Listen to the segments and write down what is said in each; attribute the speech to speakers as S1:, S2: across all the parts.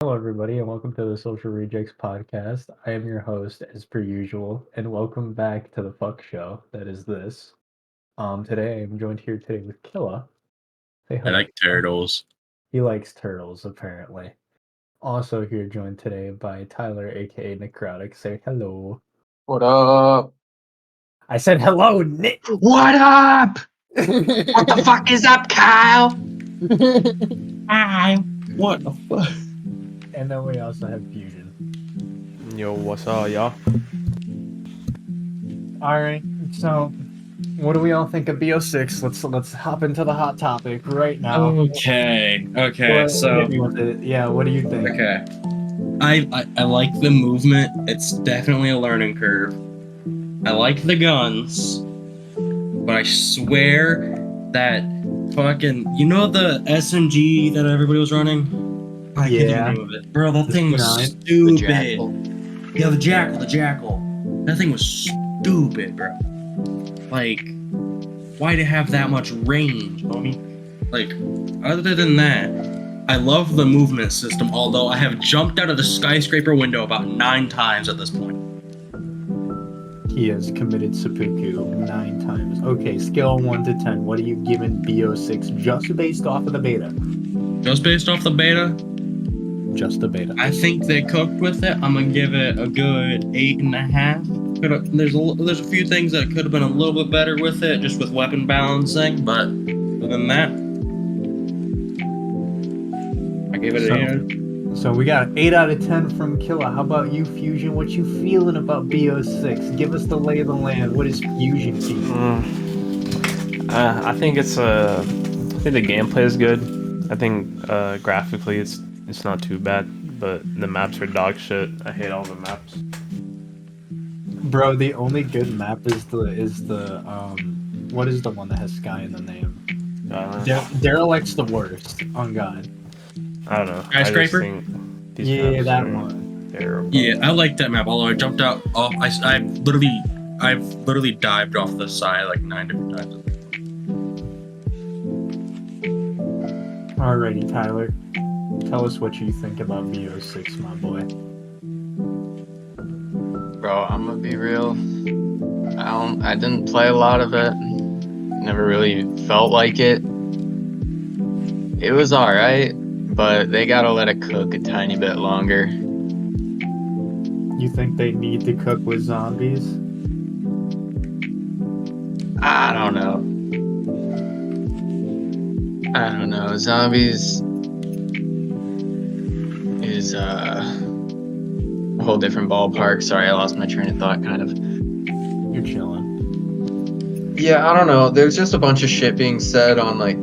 S1: Hello, everybody, and welcome to the Social Rejects podcast. I am your host, as per usual, and welcome back to the fuck show that is this. Today I'm joined here today with Killa. Say
S2: I
S1: hello.
S2: like turtles.
S1: He likes turtles, apparently. Also here joined today by Tyler, aka Necrotic. Say hello.
S3: What up?
S1: I said hello, Nick.
S3: What up? What the fuck is up, Kyle?
S2: Hi. What the fuck?
S1: And then we also have Fusion.
S4: Yo, what's up, y'all?
S1: All right, so what do we all think of BO6? Let's hop into the hot topic right now.
S2: Okay. So
S1: Hit me with it. Yeah, what do you think?
S2: okay. I like the movement. It's definitely a learning curve. I like the guns, but I swear that fucking the SMG that everybody was running. I can't think of the name of it, bro. That thing was
S1: C9?
S2: stupid.
S3: Jackal.
S2: Yeah, the jackal. That thing was stupid, bro. Like, why'd it have that much range, homie? Like, other than that, I love the movement system, although I have jumped out of the skyscraper window about 9 times at this point.
S1: He has committed seppuku 9 times. Okay, scale 1 to 10. What are you giving BO6 just based off of the beta?
S2: Just based off the beta,
S1: Just the beta.
S2: I think they cooked with it. I'm gonna give it a good 8.5. There's a few things that could have been a little bit better with it, just with weapon balancing, but other than that, I gave it an 8.
S1: So we got an 8 out of 10 from Killa. How about you, Fusion? What you feeling about BO6? Give us the lay of the land. What is Fusion feeling?
S4: I think I think the gameplay is good. I think graphically it's not too bad, but the maps are dog shit. I hate all the maps.
S1: Bro, the only good map is the what is the one that has sky in the name? Derelict's the worst, on God.
S4: I don't know.
S2: Skyscraper?
S4: I just think these
S1: Yeah,
S4: maps
S1: that
S4: are
S1: one.
S4: terrible.
S2: Yeah, I like that map. Although I jumped out. I've literally dived off the side like 9 different times.
S1: Alrighty, Tyler. Tell us what you think about BO6, my boy.
S3: Bro, I'm gonna be real. I didn't play a lot of it. Never really felt like it. It was alright, but they gotta let it cook a tiny bit longer.
S1: You think they need to cook with zombies?
S3: I don't know. Zombies is a whole different ballpark. Sorry, I lost my train of thought kind of.
S1: You're chilling.
S3: Yeah, I don't know. There's just a bunch of shit being said on like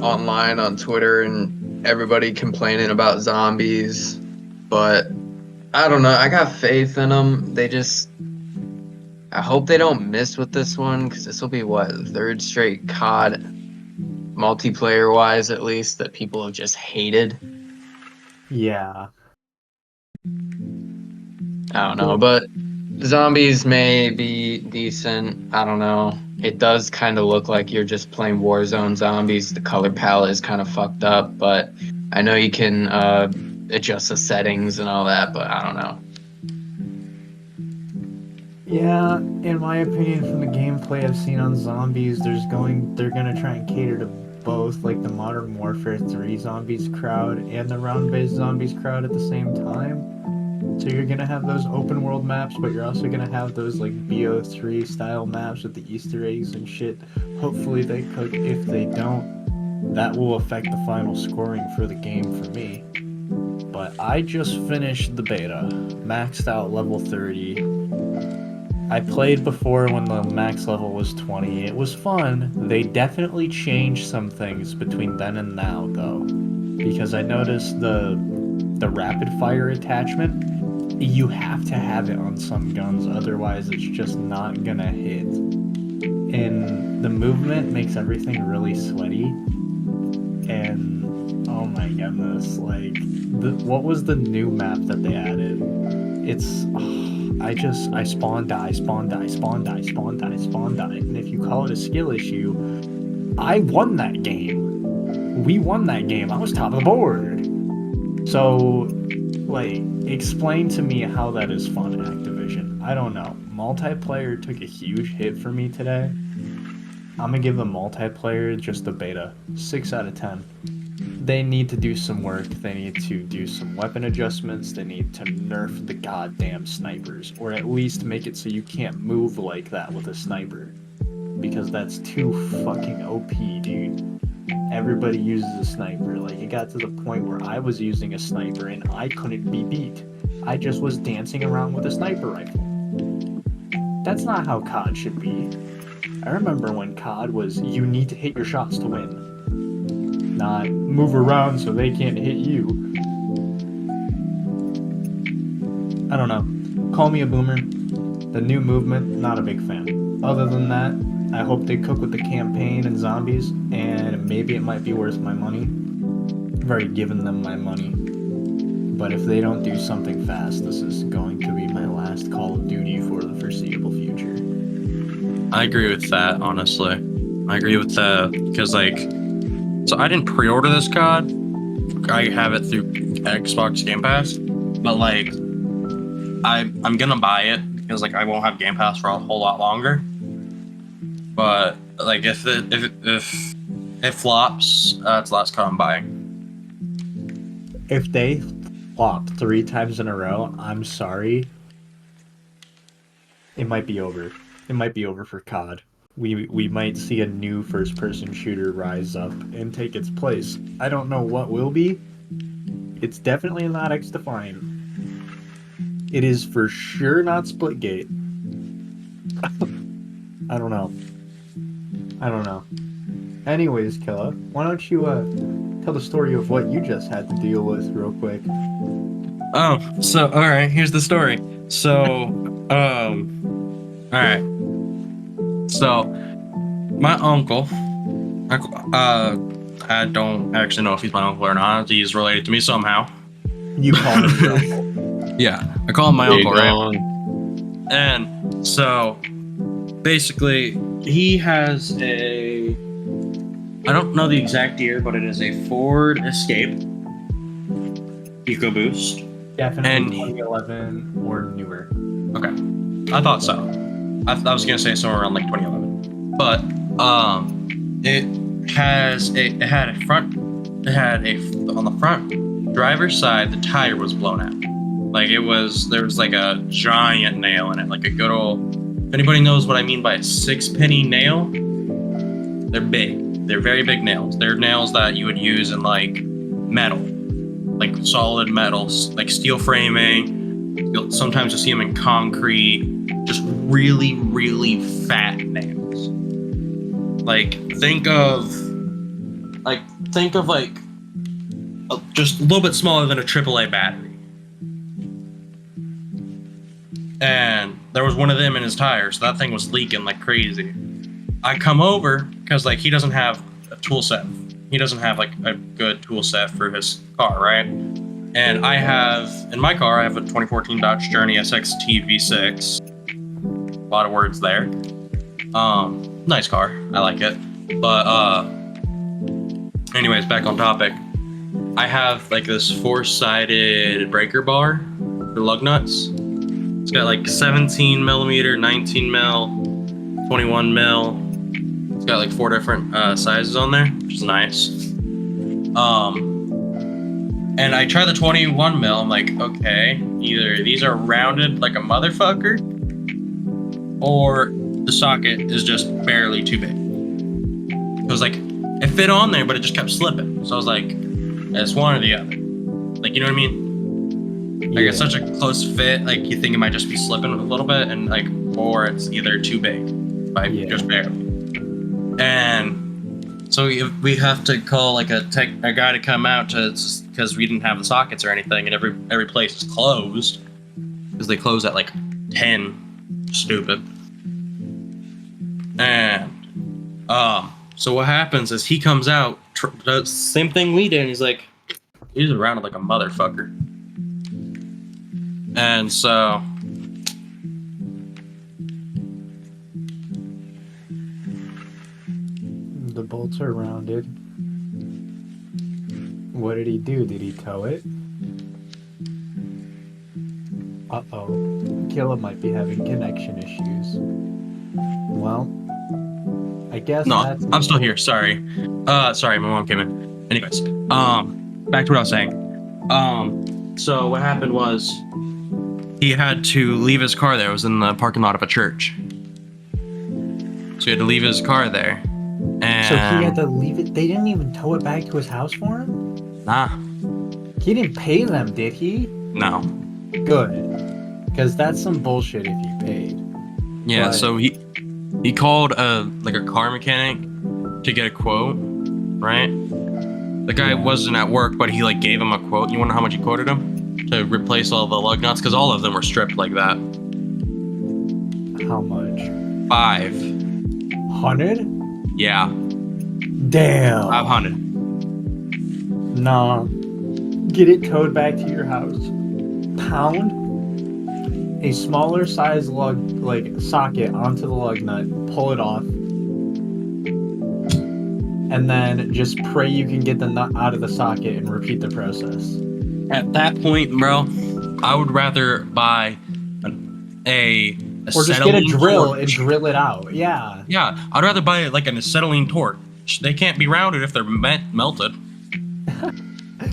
S3: online on Twitter and everybody complaining about zombies, but I don't know. I got faith in them. I hope they don't miss with this one because this will be the 3rd straight COD multiplayer wise at least that people have just hated.
S1: Yeah.
S3: I don't know, but zombies may be decent. I don't know. It does kind of look like you're just playing Warzone zombies. The color palette is kind of fucked up, but I know you can adjust the settings and all that, but I don't know.
S1: Yeah, in my opinion, from the gameplay I've seen on zombies, they're gonna try and cater to both, like the Modern Warfare 3 zombies crowd and the round-based zombies crowd at the same time. So you're gonna have those open world maps, but you're also gonna have those like BO3 style maps with the Easter eggs and shit. Hopefully they cook. If they don't, that will affect the final scoring for the game for me. But I just finished the beta, maxed out level 30. I played before when the max level was 20. It was fun. They definitely changed some things between then and now, though. Because I noticed the rapid fire attachment, you have to have it on some guns, otherwise it's just not gonna hit. And the movement makes everything really sweaty. And oh my goodness, like, what was the new map that they added? It's... I spawn die, and if you call it a skill issue, I won that game. We won that game. I was top of the board. So Like, explain to me how that is fun, Activision. I don't know. Multiplayer took a huge hit for me today. I'm gonna give the multiplayer just a beta. 6 out of 10. They need to do some work. They need to do some weapon adjustments. They need to nerf the goddamn snipers. Or at least make it so you can't move like that with a sniper. Because that's too fucking OP, dude. Everybody uses a sniper. Like, it got to the point where I was using a sniper and I couldn't be beat. I just was dancing around with a sniper rifle. That's not how COD should be. I remember when COD was, you need to hit your shots to win. Not move around so they can't hit you. I don't know. Call me a boomer. The new movement, not a big fan. Other than that, I hope they cook with the campaign and zombies, and maybe it might be worth my money. I've already given them my money. But if they don't do something fast, this is going to be my last Call of Duty for the foreseeable future.
S2: I agree with that, honestly. I agree with that because, like, so I didn't pre-order this COD. I have it through Xbox Game Pass, but like, I'm gonna buy it because like I won't have Game Pass for a whole lot longer. But like, if it flops, it's the last COD I'm buying.
S1: If they flop 3 times in a row, I'm sorry. It might be over. It might be over for COD. We might see a new first-person shooter rise up and take its place. I don't know what will be. It's definitely not X-Defiant. It is for sure not Splitgate. I don't know. I don't know. Anyways, Killa, why don't you tell the story of what you just had to deal with real quick?
S2: Oh, so all right, here's the story. So, all right. So, my uncle, I don't actually know if he's my uncle or not. He's related to me somehow.
S1: You call him your uncle.
S2: Yeah, I call him my
S3: Big
S2: uncle, right?
S3: on.
S2: And so, basically, he has a, I don't know the exact year, but it is a Ford Escape EcoBoost.
S1: Definitely
S2: And
S1: 2011 or newer.
S2: okay, I thought so. I was gonna say somewhere around like 2011, but it had on the front driver's side, the tire was blown out. Like there was like a giant nail in it, like a good old. If anybody knows what I mean by a 6-penny nail, they're big. They're very big nails. They're nails that you would use in like metal, like solid metals, like steel framing. Sometimes you'll see them in concrete. Just really, really fat nails. Like think of just a little bit smaller than a AAA battery. And there was one of them in his tire, so that thing was leaking like crazy. I come over because like he doesn't have a tool set. He doesn't have like a good tool set for his car, right? And I have in my car, I have a 2014 Dodge Journey SXT V6. A lot of words there. Nice car. I like it. But anyways, back on topic. I have like this 4-sided breaker bar for lug nuts. It's got like 17 millimeter, 19 mil, 21 mil. It's got like 4 different sizes on there, which is nice. And I try the 21 mil. I'm like, okay, either these are rounded like a motherfucker, or the socket is just barely too big. It was like, it fit on there, but it just kept slipping. So I was like, it's one or the other. Like, you know what I mean? Like, it's such a close fit, like, you think it might just be slipping a little bit, and like, or it's either too big, by just barely. And so we have to call like a guy to come out because we didn't have the sockets or anything, and every place is closed because they close at like 10. Stupid. And so what happens is he comes out, does the same thing we did, and he's like, he's around like a motherfucker. And so
S1: the bolts are rounded. What did he do? Did he tow it? Uh-oh. Caleb might be having connection issues. Well, I guess
S2: No,
S1: that's
S2: I'm still here. Sorry. Sorry, my mom came in. Anyways, back to what I was saying. So what happened was he had to leave his car there. It was in the parking lot of a church. So he had to leave his car there. And
S1: So he had to leave it. They didn't even tow it back to his house for him?
S2: nah,
S1: He didn't pay them, did he?
S2: no.
S1: Good. Because that's some bullshit if you paid.
S2: Yeah,
S1: But-
S2: so he called a car mechanic to get a quote, right? The guy wasn't at work, but he gave him a quote. You wonder how much he quoted him to replace all the lug nuts? Because all of them were stripped like that.
S1: How much?
S2: 500.
S1: 100?
S2: Yeah,
S1: Damn.
S2: 500.
S1: Nah. Get it towed back to your house. Pound a smaller size lug, socket onto the lug nut, pull it off, and then just pray you can get the nut out of the socket and repeat the process.
S2: At that point, bro, I would rather buy a
S1: Or just get a
S2: acetylene
S1: drill
S2: torch.
S1: and drill it out. Yeah.
S2: Yeah, I'd rather buy an acetylene torch. They can't be rounded if they're melted.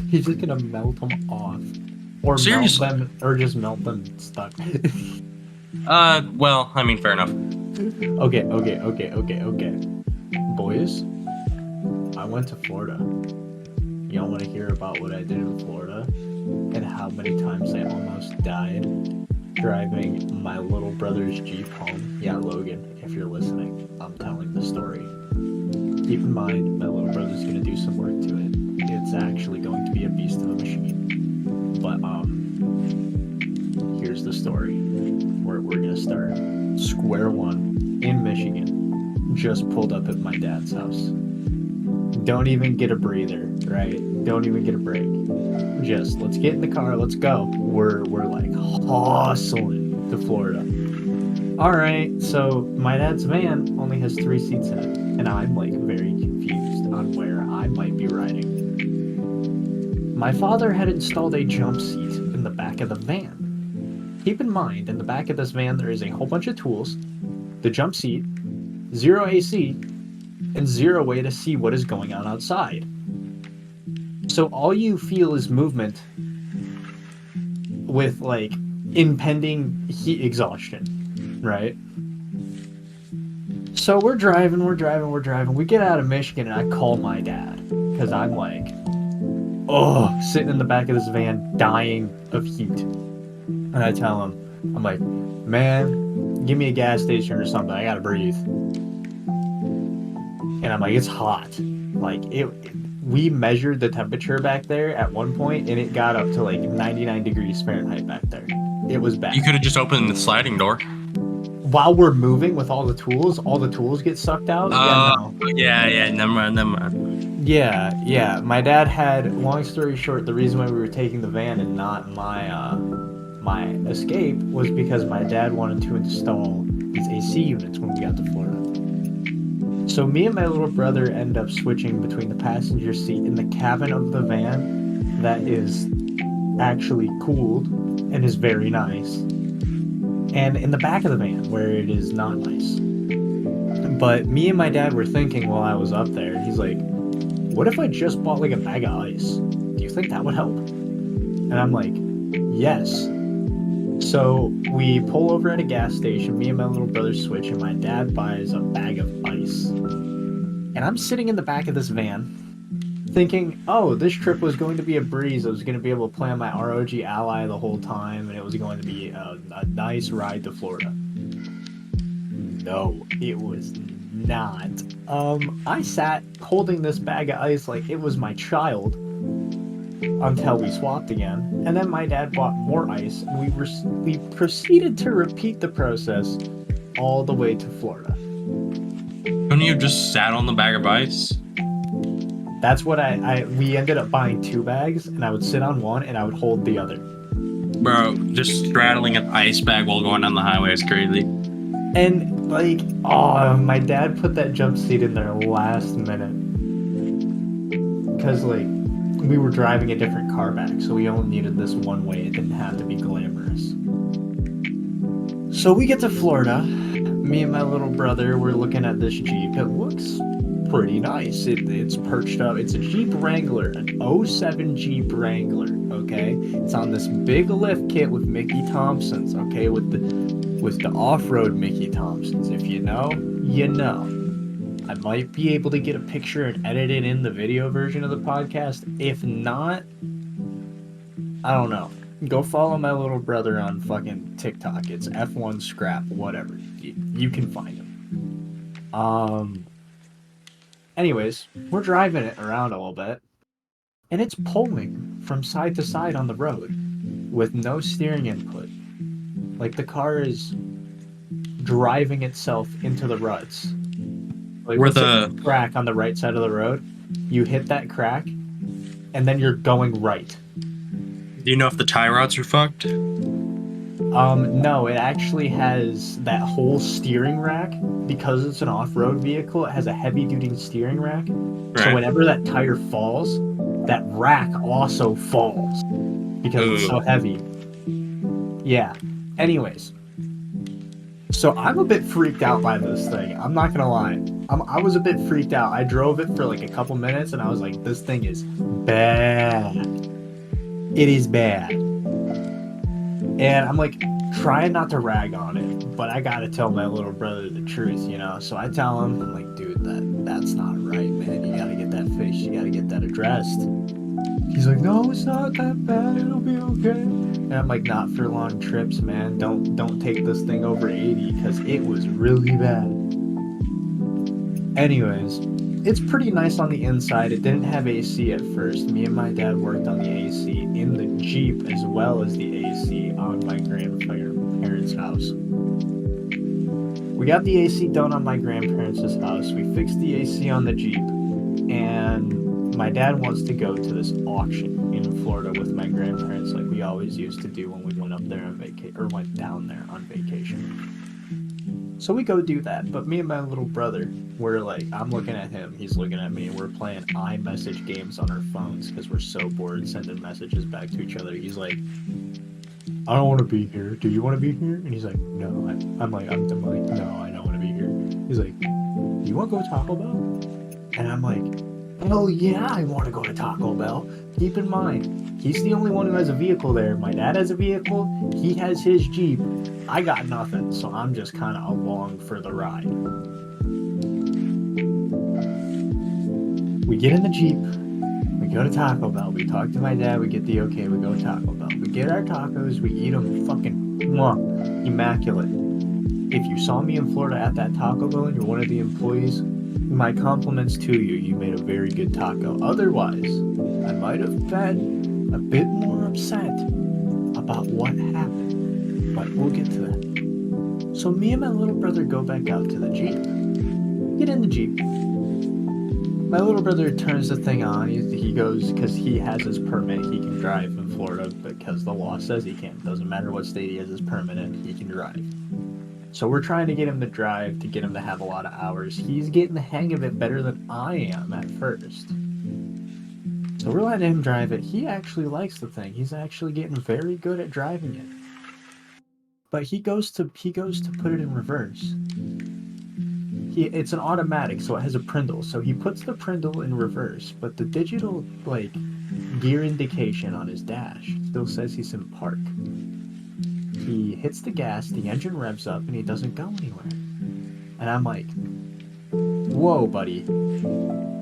S1: He's just gonna melt them off. Or
S2: Seriously.
S1: melt them, or just melt them stuck.
S2: Well, I mean, fair enough.
S1: Okay. Boys, I went to Florida. Y'all want to hear about what I did in Florida? And how many times I almost died driving my little brother's Jeep home? Yeah, Logan, if you're listening, I'm telling the story. Keep in mind, my little brother's gonna do some work to it. It's actually going to be a beast of a machine. But, here's the story. We're gonna start. Square one, in Michigan. Just pulled up at my dad's house. Don't even get a breather, right? Don't even get a break. Just, let's get in the car, let's go. We're hustling to Florida. Alright, so my dad's van only has 3 seats in it. And I'm very confused on where I might be riding. My father had installed a jump seat in the back of the van. Keep in mind, in the back of this van, there is a whole bunch of tools, the jump seat, 0 AC, and 0 way to see what is going on outside. So all you feel is movement with, impending heat exhaustion, right? So we're driving. We get out of Michigan, and I call my dad, because I'm sitting in the back of this van, dying of heat. And I tell him, I'm like, man, give me a gas station or something. I gotta breathe. And I'm like, it's hot. We measured the temperature back there at one point, and it got up to 99 degrees Fahrenheit back there. It was bad.
S2: You could have just opened the sliding door.
S1: While we're moving with all the tools get sucked out.
S2: Yeah, never mind.
S1: Yeah. My dad had, long story short, the reason why we were taking the van and not my Escape was because my dad wanted to install these AC units when we got to Florida. So me and my little brother end up switching between the passenger seat in the cabin of the van that is actually cooled and is very nice, and in the back of the van where it is not nice. But me and my dad were thinking while I was up there, he's like, what if I just bought a bag of ice? Do you think that would help? And I'm like, yes. So we pull over at a gas station, me and my little brother switch, and my dad buys a bag of ice. And I'm sitting in the back of this van thinking, oh, this trip was going to be a breeze. I was going to be able to play on my ROG Ally the whole time, and it was going to be a nice ride to Florida. No, it was not. I sat holding this bag of ice like it was my child until we swapped again, and then my dad bought more ice, and we proceeded to repeat the process all the way to Florida.
S2: Couldn't you have just sat on the bag of ice?
S1: That's what we ended up buying 2 bags, and I would sit on one and I would hold the other.
S2: Bro, just straddling an ice bag while going down the highway is crazy.
S1: And my dad put that jump seat in there last minute because we were driving a different car back, so we only needed this one way. It didn't have to be glamorous. So we get to Florida. Me and my little brother were looking at this Jeep. It looks pretty nice. It's perched up. It's a Jeep Wrangler, an '07 Jeep Wrangler, okay? It's on this big lift kit with Mickey Thompsons, okay? With the off-road Mickey Thompsons. If you know, you know. I might be able to get a picture and edit it in the video version of the podcast. If not, I don't know. Go follow my little brother on fucking TikTok. It's F1 Scrap, whatever. You can find him. Anyways, we're driving it around a little bit, and it's pulling from side to side on the road with no steering input. Like the car is driving itself into the ruts. Like
S2: Where
S1: let's say there's a crack on the right side of the road, you hit that crack, and then you're going right.
S2: Do you know if the tie rods are fucked?
S1: No, it actually has that whole steering rack. Because it's an off-road vehicle, it has a heavy-duty steering rack. So
S2: Right.
S1: whenever that tire falls, that rack also falls. Because it's so heavy. Yeah. Anyways. So I'm a bit freaked out by this thing. I'm not gonna lie. I was a bit freaked out. I drove it for like a couple minutes and I was like, this thing is bad. It is bad. And I'm like trying not to rag on it, but I gotta tell my little brother the truth, you know? So I tell him, I'm like, dude, that's not right, man. You gotta get that fixed. You gotta get that addressed. He's like, no, it's not that bad. It'll be okay. And I'm like, not for long trips, man. Don't take this thing over 80 because it was really bad. Anyways, it's pretty nice on the inside. It didn't have AC at first. Me and my dad worked on the AC in the Jeep as well as the AC on my grandparents' house. We got the AC done on my grandparents' house. We fixed the AC on the Jeep, and my dad wants to go to this auction in Florida with my grandparents like we always used to do when we went up there on vacation, or went down there on vacation. So we go do that, but me and my little brother, we're like, I'm looking at him, he's looking at me, and we're playing iMessage games on our phones because we're so bored sending messages back to each other. He's like, I don't want to be here. Do you want to be here? And he's like, no. I'm like, no, I don't want to be here. He's like, do you want to go to Taco Bell? And I'm like, hell yeah, I want to go to Taco Bell. Keep in mind, he's the only one who has a vehicle there. My dad has a vehicle. He has his Jeep. I got nothing, so I'm just kind of along for the ride. We get in the Jeep. We go to Taco Bell. We talk to my dad. We get the okay. We go to Taco Bell. We get our tacos. We eat them fucking immaculate. If you saw me in Florida at that Taco Bell and you're one of the employees, my compliments to you. You made a very good taco. Otherwise, I might have been a bit more upset about what happened. But we'll get to that. So me and my little brother go back out to the Jeep. Get in the Jeep. My little brother turns the thing on. He goes, because he has his permit, he can drive in Florida because the law says he can. Doesn't matter what state he has his permit in, he can drive. So we're trying to get him to drive, to get him to have a lot of hours. He's getting the hang of it better than I am at first. So we're letting him drive it. He actually likes the thing. He's actually getting very good at driving it. But he goes to put it in reverse. It's an automatic, so it has a prindle. So he puts the prindle in reverse, but the digital gear indication on his dash still says he's in park. He hits the gas, the engine revs up, and he doesn't go anywhere. And I'm like, whoa, buddy,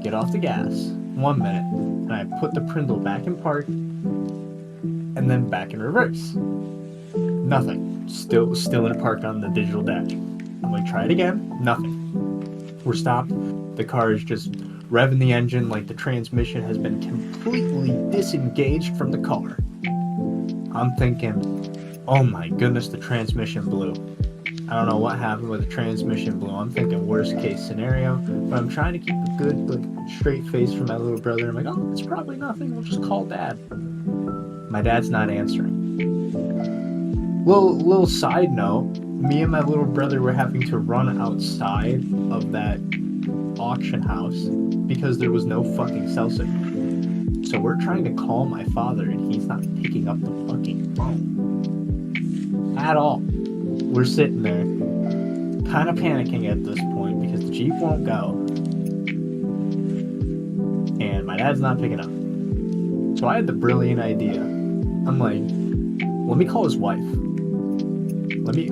S1: get off the gas. 1 minute. And I put the prindle back in park, and then back in reverse. Nothing. Still in park on the digital dash. I'm like, try it again. Nothing. We're stopped. The car is just revving the engine like the transmission has been completely disengaged from the car. I'm thinking, oh my goodness, the transmission blew. I don't know what happened with the transmission blew. I'm thinking worst case scenario, but I'm trying to keep a good, straight face for my little brother. I'm like, oh, it's probably nothing. We'll just call Dad. My dad's not answering. Little side note, me and my little brother were having to run outside of that auction house because there was no fucking cell signal. So we're trying to call my father, and he's not picking up the fucking phone at all. We're sitting there, kind of panicking at this point because the Jeep won't go, and my dad's not picking up. So I had the brilliant idea. I'm like, let me call his wife. Let me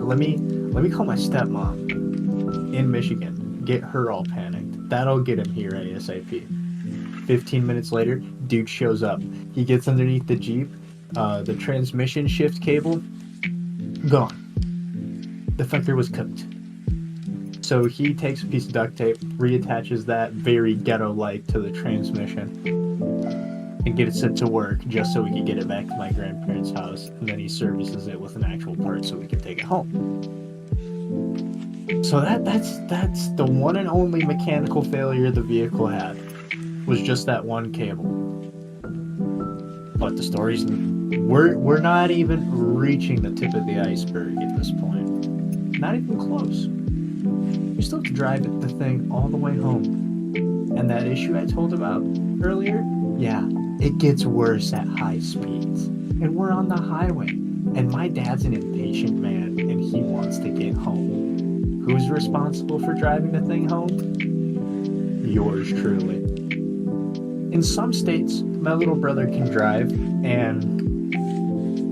S1: call my stepmom in Michigan. Get her all panicked. That'll get him here ASAP. 15 minutes later, dude shows up. He gets underneath the Jeep. The transmission shift cable, gone. The fucker was cooked. So he takes a piece of duct tape, reattaches that very ghetto-like to the transmission, and get it set to work just so we could get it back to my grandparents' house. And then he services it with an actual part so we can take it home. So that's the one and only mechanical failure the vehicle had. Was just that one cable. But the stories, we're not even reaching the tip of the iceberg at this point. Not even close. We still have to drive the thing all the way home. And that issue I told about earlier, yeah, it gets worse at high speeds. And we're on the highway. And my dad's an impatient man, and he wants to get home. Who's responsible for driving the thing home? Yours truly. In some states, my little brother can drive, and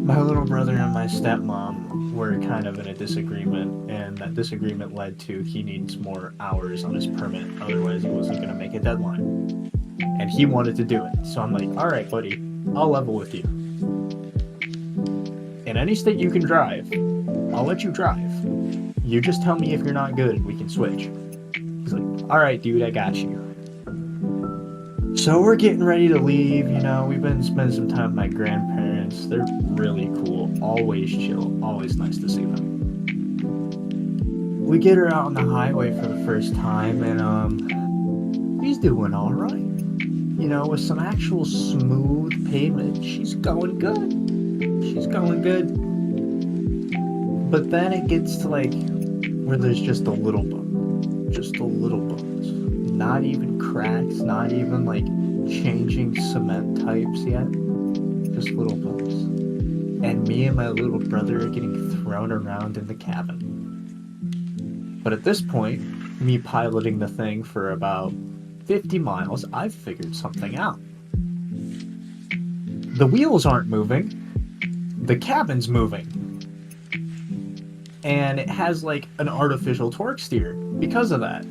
S1: my little brother and my stepmom were kind of in a disagreement, and that disagreement led to he needs more hours on his permit, otherwise he wasn't going to make a deadline. And he wanted to do it, so I'm like, all right, buddy, I'll level with you. In any state you can drive, I'll let you drive. You just tell me if you're not good and we can switch. He's like, all right, dude, I got you. So we're getting ready to leave, you know, we've been spending some time with my grandparents. They're really cool, always chill, always nice to see them. We get her out on the highway for the first time, and he's doing all right. You know, with some actual smooth pavement, she's going good. She's going good. But then it gets to like where there's just a little bump, just a little bump. Not even cracks, not even like changing cement types yet. Just little bumps. And me and my little brother are getting thrown around in the cabin. But at this point, me piloting the thing for about 50 miles, I've figured something out. The wheels aren't moving. The cabin's moving. And it has like an artificial torque steer because of that.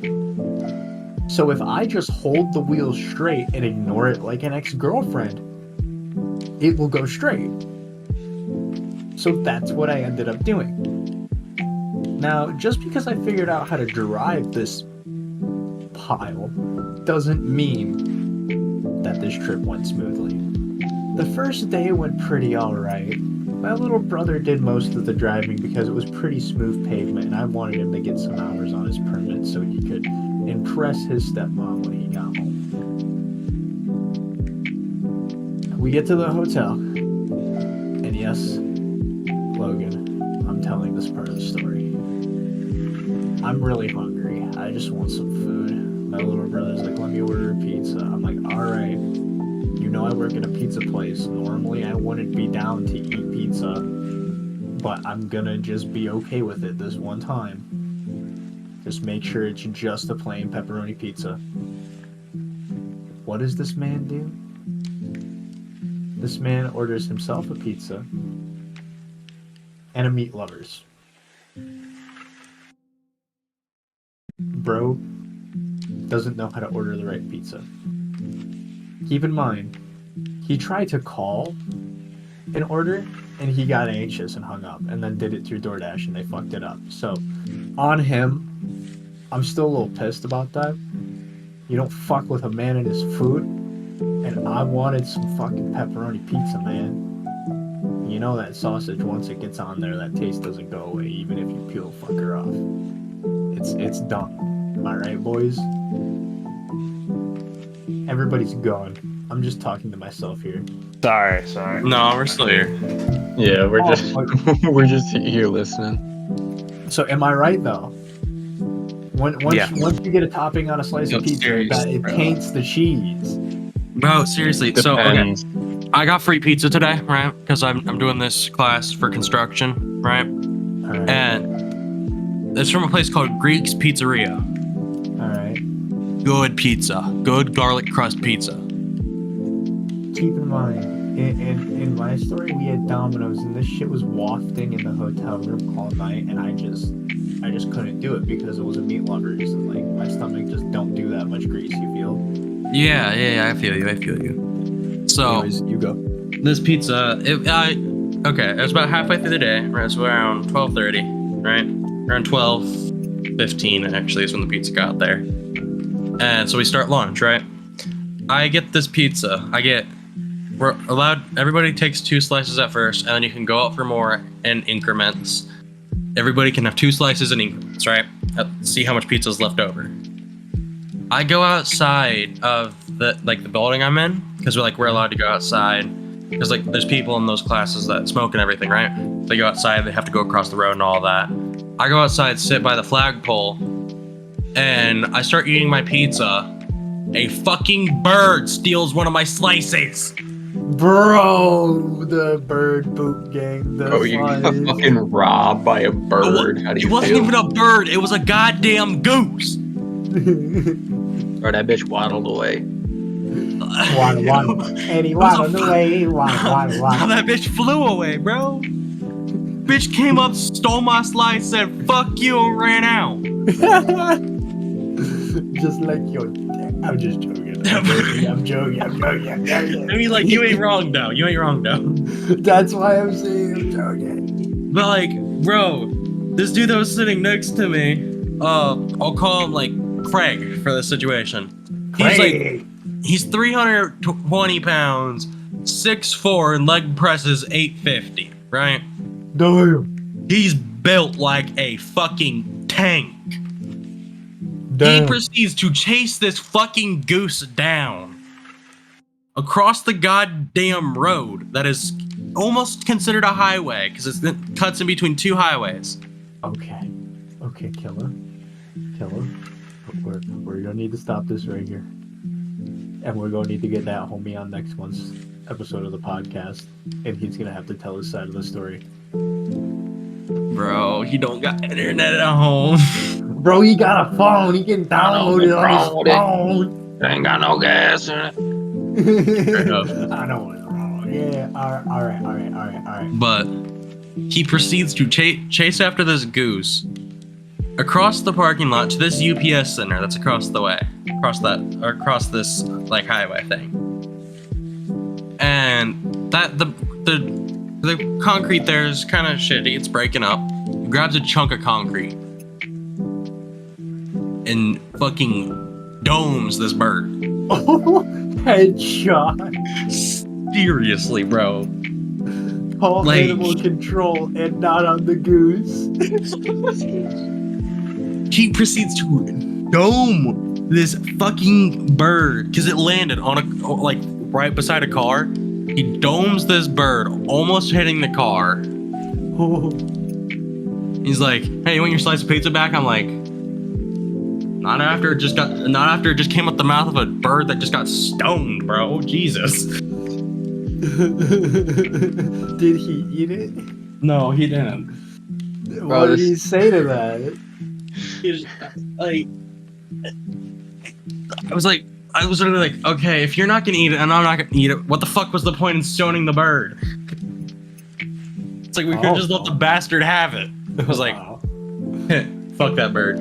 S1: So if I just hold the wheels straight and ignore it like an ex-girlfriend, it will go straight. So that's what I ended up doing. Now, just because I figured out how to drive this pile doesn't mean that this trip went smoothly. The first day went pretty alright. My little brother did most of the driving because it was pretty smooth pavement and I wanted him to get some hours on his permit so he could impress his stepmom when he got home. We get to the hotel, and yes, Logan, I'm telling this part of the story. I'm really hungry. I just want some food. My little brother's like, let me order a pizza. I'm like, alright. You know I work at a pizza place. Normally I wouldn't be down to eat pizza, but I'm gonna just be okay with it this one time. Just make sure it's just a plain pepperoni pizza. What does this man do? This man orders himself a pizza and a meat lovers. Bro doesn't know how to order the right pizza. Keep in mind, he tried to call an order and he got anxious and hung up and then did it through DoorDash and they fucked it up. So on him, I'm still a little pissed about that. You don't fuck with a man and his food. And I wanted some fucking pepperoni pizza, man. You know that sausage, once it gets on there, that taste doesn't go away, even if you peel the fucker off. It's done. Am I right, boys? Everybody's gone. I'm just talking to myself here.
S4: Sorry.
S2: No, we're still here.
S3: Yeah, we're
S1: Oh,
S3: just we're just here listening.
S1: So am I right though? Once
S2: Yeah.
S1: you get a topping on a slice of
S2: Yo,
S1: pizza,
S2: serious,
S1: that it
S2: bro.
S1: taints the cheese.
S2: Bro, seriously. So okay,
S3: Depends.
S2: I got free pizza today, right? Because I'm doing this class for construction, right?
S1: All right.
S2: And it's from a place called Greek's Pizzeria.
S1: All right.
S2: Good pizza, good garlic crust pizza.
S1: Keep in mind, in my story, we had Domino's, and this shit was wafting in the hotel room all night, and I just couldn't do it because it was a meat lovers, and like my stomach just don't do that much grease. You feel?
S2: Yeah, I feel you. So
S1: Anyways, you go.
S2: this pizza, okay, it was about halfway through the day, right? So around 12:30, right? Around 12:15 actually is when the pizza got there. And so we start lunch, right? I get this pizza. We're allowed, everybody takes 2 slices at first, and then you can go out for more in increments. Everybody can have 2 slices in increments, right? See how much pizza is left over. I go outside of the building I'm in, because we're allowed to go outside. Because like there's people in those classes that smoke and everything, right? They go outside, they have to go across the road and all that. I go outside, sit by the flagpole, and I start eating my pizza. A fucking bird steals one of my slices.
S1: Bro, the bird boot gang. The
S3: Oh, you got
S1: slice.
S3: fucking robbed by a bird. How do you
S2: It wasn't
S3: feel?
S2: even a bird. It was a goddamn goose.
S3: Or that bitch waddled away.
S1: Waddle. And he waddled away. Waddle.
S2: Now that bitch flew away, bro. Bitch came up, stole my slice, said "fuck you" and ran out.
S1: Just like your dad. I'm just joking. I'm joking.
S2: I mean, like, you ain't wrong though.
S1: That's why I'm saying I'm joking.
S2: But like, bro, this dude that was sitting next to me, I'll call him like Craig for this situation. He's 320 pounds, 6'4", and leg presses 850, right?
S1: Damn.
S2: He's built like a fucking tank.
S1: Damn.
S2: He proceeds to chase this fucking goose down across the goddamn road that is almost considered a highway because it cuts in between 2 highways.
S1: Okay, killer. We're gonna need to stop this right here, and we're gonna need to get that homie on next month's episode of the podcast, and he's gonna have to tell his side of the story.
S2: Bro, he don't got internet at home.
S1: Bro, he got a phone. He can download it on his phone.
S3: Ain't got no gas in it.
S1: I know what's wrong. Yeah. All right.
S2: But he proceeds to chase after this goose across the parking lot to this UPS center that's across the way, across this like highway thing. And that the concrete there is kind of shitty. It's breaking up. He grabs a chunk of concrete and fucking domes this bird.
S1: Oh, headshot.
S2: Seriously, bro.
S1: Call
S2: Like-
S1: animal control and not on the goose.
S2: He proceeds to dome this fucking bird because it landed on like right beside a car. He domes this bird, almost hitting the car.
S1: Oh,
S2: He's like, "Hey, you want your slice of pizza back?" I'm like, "Not after it just came out the mouth of a bird that just got stoned, bro. Jesus."
S1: did he eat it?
S2: No, he didn't.
S3: Bro,
S1: What did he say to that?
S2: He's like, I was literally like, okay, if you're not gonna eat it and I'm not gonna eat it, what the fuck was the point in stoning the bird? It's like we could just let the bastard have it. I was like,
S1: Wow.
S2: fuck that bird.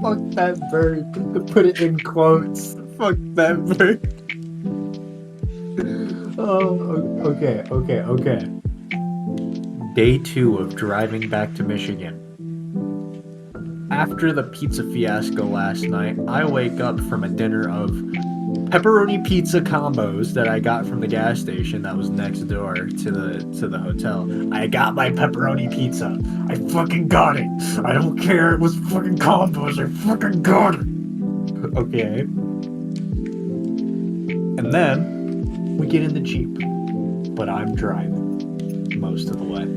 S1: Fuck that bird. Put it in quotes. Fuck that bird. Oh, okay. Day 2 of driving back to Michigan. After the pizza fiasco last night, I wake up from a dinner of pepperoni pizza combos that I got from the gas station that was next door to the hotel. I got my pepperoni pizza. I fucking got it. I don't care. It was fucking combos. I fucking got it. Okay. And then we get in the Jeep, but I'm driving most of the way.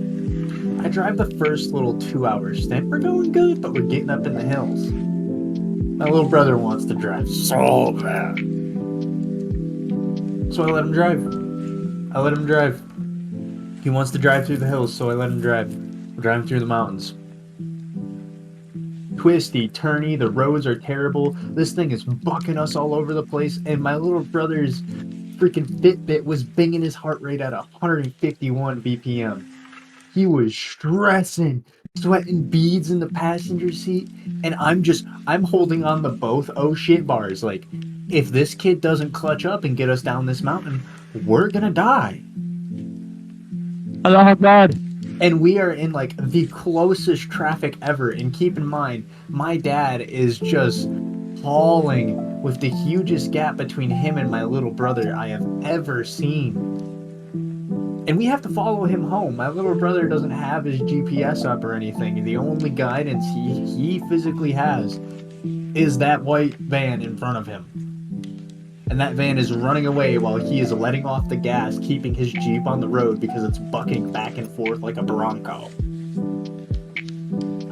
S1: I drive the first little 2-hour stint. We're going good, but we're getting up in the hills. My little brother wants to drive so bad. So I let him drive. I let him drive. He wants to drive through the hills, so I let him drive. We're driving through the mountains. Twisty, turny, the roads are terrible. This thing is bucking us all over the place, and my little brother's freaking Fitbit was binging his heart rate at 151 BPM. He was stressing, sweating beads in the passenger seat, and I'm holding on to both oh shit bars. Like, if this kid doesn't clutch up and get us down this mountain, we're gonna die.
S4: Allah Akbar.
S1: And we are in like the closest traffic ever. And keep in mind, my dad is just hauling with the hugest gap between him and my little brother I have ever seen. And we have to follow him home. My little brother doesn't have his GPS up or anything. The only guidance he physically has is that white van in front of him. And that van is running away while he is letting off the gas, keeping his Jeep on the road because it's bucking back and forth like a Bronco.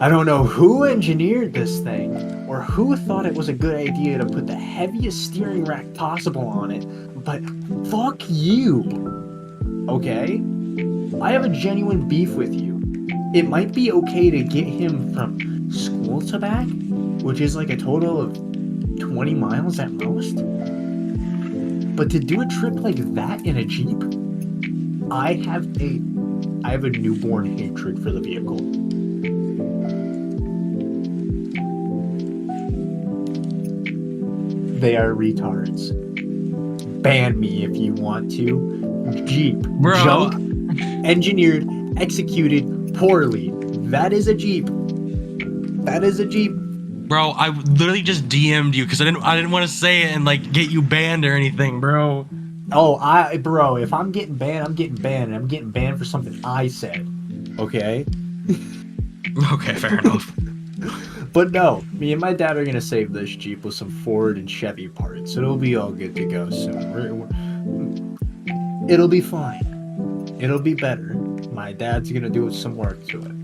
S1: I don't know who engineered this thing, or who thought it was a good idea to put the heaviest steering rack possible on it, but fuck you, okay? I have a genuine beef with you. It might be okay to get him from school to back, which is like a total of 20 miles at most. But to do a trip like that in a Jeep, I have a newborn hatred for the vehicle. They are retards. Ban me if you want to. Jeep.
S2: Bro.
S1: Junk, engineered, executed poorly. That is a Jeep. That is a Jeep.
S2: Bro, I literally just DM'd you because I didn't want to say it and like get you banned or anything, bro.
S1: Oh, bro, if I'm getting banned, I'm getting banned, and I'm getting banned for something I said. Okay?
S2: Okay, fair enough.
S1: But no, me and my dad are gonna save this Jeep with some Ford and Chevy parts. It'll be all good to go soon. It'll be fine. It'll be better. My dad's gonna do some work to it.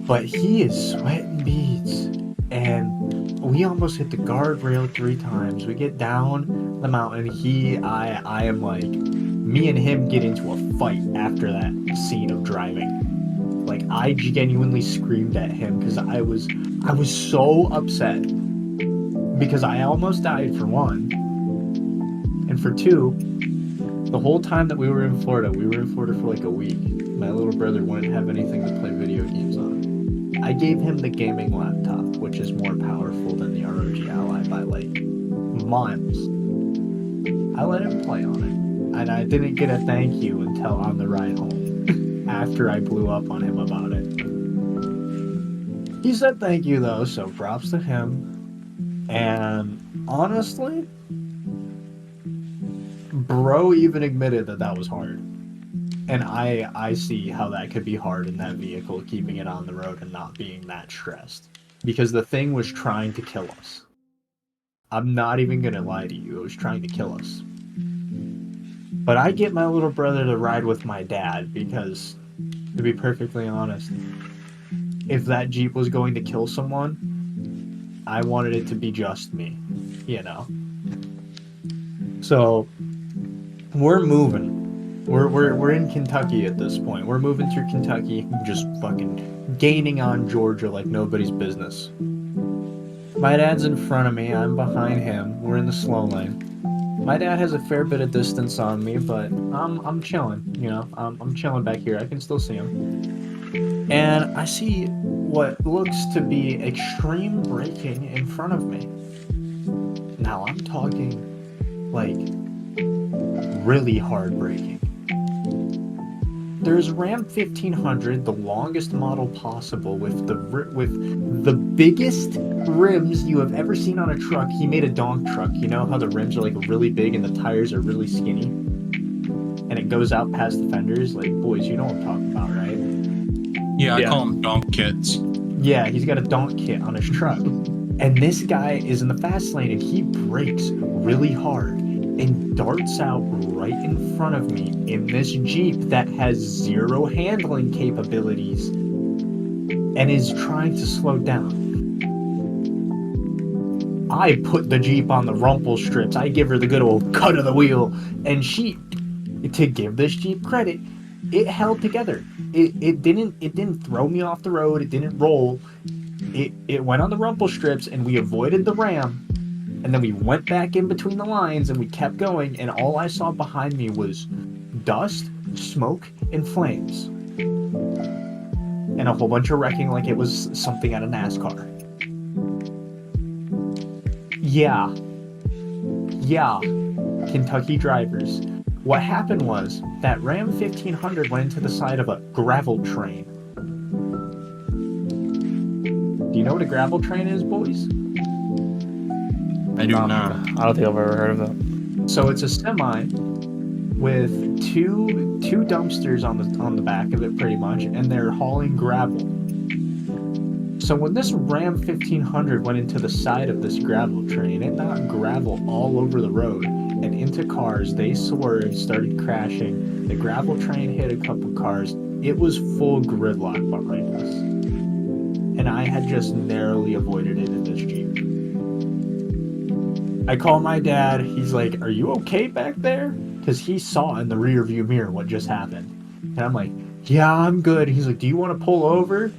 S1: But he is sweating beads. And we almost hit the guardrail 3 times. We get down the mountain. I am like, me and him get into a fight after that scene of driving. Like, I genuinely screamed at him because I was so upset. Because I almost died, for one. And for two, the whole time that we were in Florida for like a week. My little brother wouldn't have anything to play video games on. I gave him the gaming laptop, which is more powerful than the ROG Ally by like miles. I let him play on it, and I didn't get a thank you until on the ride home, after I blew up on him about it. He said thank you though, so props to him. And honestly, bro even admitted that was hard. And I see how that could be hard in that vehicle, keeping it on the road and not being that stressed. Because the thing was trying to kill us. I'm not even gonna lie to you, it was trying to kill us. But I get my little brother to ride with my dad because, to be perfectly honest, if that Jeep was going to kill someone, I wanted it to be just me, you know? So, we're moving. We're in Kentucky at this point. We're moving through Kentucky, just fucking gaining on Georgia like nobody's business. My dad's in front of me, I'm behind him. We're in the slow lane. My dad has a fair bit of distance on me, but I'm chilling, you know. I'm chilling back here. I can still see him. And I see what looks to be extreme braking in front of me. Now I'm talking like really hard braking. There's Ram 1500, the longest model possible, with the biggest rims you have ever seen on a truck. He made a donk truck. You know how the rims are like really big and the tires are really skinny, and it goes out past the fenders. Like, boys, you know what I'm talking about, right?
S2: Yeah, I call them donk kits.
S1: Yeah, he's got a donk kit on his truck, and this guy is in the fast lane and he brakes really hard and darts out right in front of me in this Jeep that has 0 handling capabilities and is trying to slow down. I put the Jeep on the rumple strips. I give her the good old cut of the wheel, and she, to give this Jeep credit, it held together. It didn't throw me off the road. It didn't roll. It went on the rumple strips, and we avoided the ram. And then we went back in between the lines, and we kept going. And all I saw behind me was dust, smoke, and flames, and a whole bunch of wrecking like it was something out of NASCAR. Yeah, Kentucky drivers. What happened was that Ram 1500 went into the side of a gravel train. Do you know what a gravel train is, boys?
S2: I do not.
S4: I don't think I've ever heard of that.
S1: So it's a semi with two dumpsters on the back of it, pretty much, and they're hauling gravel. So when this Ram 1500 went into the side of this gravel train, it knocked gravel all over the road and into cars. They swerved, started crashing. The gravel train hit a couple cars. It was full gridlock behind us. And I had just narrowly avoided it in this Jeep. I call my dad. He's like, "Are you okay back there?" Because he saw in the rear view mirror what just happened. And I'm like, "Yeah, I'm good." He's like, "Do you want to pull over?"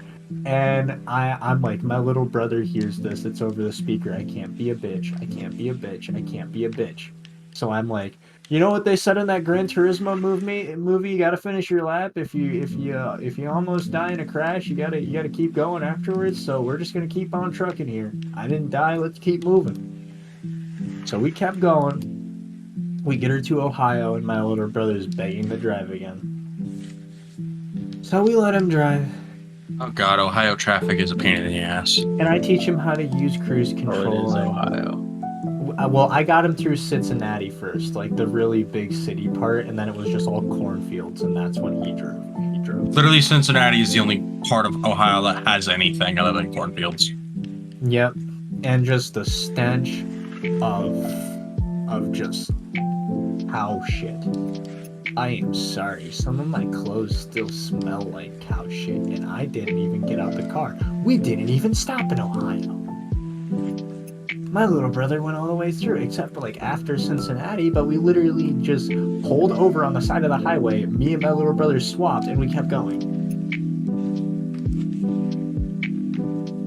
S1: And I'm like, my little brother hears this. It's over the speaker. I can't be a bitch. I can't be a bitch. I can't be a bitch. So I'm like, you know what they said in that Gran Turismo movie? You gotta finish your lap. If you almost die in a crash, you gotta keep going afterwards. So we're just gonna keep on trucking here. I didn't die. Let's keep moving. So we kept going. We get her to Ohio, and my older brother's begging to drive again. So we let him drive.
S2: Oh god, Ohio traffic is a pain in the ass.
S1: And I teach him how to use cruise control.
S3: Oh, it is
S1: and-
S3: Ohio.
S1: Well, I got him through Cincinnati first, like the really big city part, and then it was just all cornfields, and that's when he drove.
S2: Literally, Cincinnati is the only part of Ohio that has anything other than cornfields.
S1: Yep, and just the stench of just cow shit. I am sorry, some of my clothes still smell like cow shit, and I didn't even get out the car. We didn't even stop in Ohio. My little brother went all the way through, except for like after Cincinnati, but we literally just pulled over on the side of the highway. Me and my little brother swapped, and we kept going.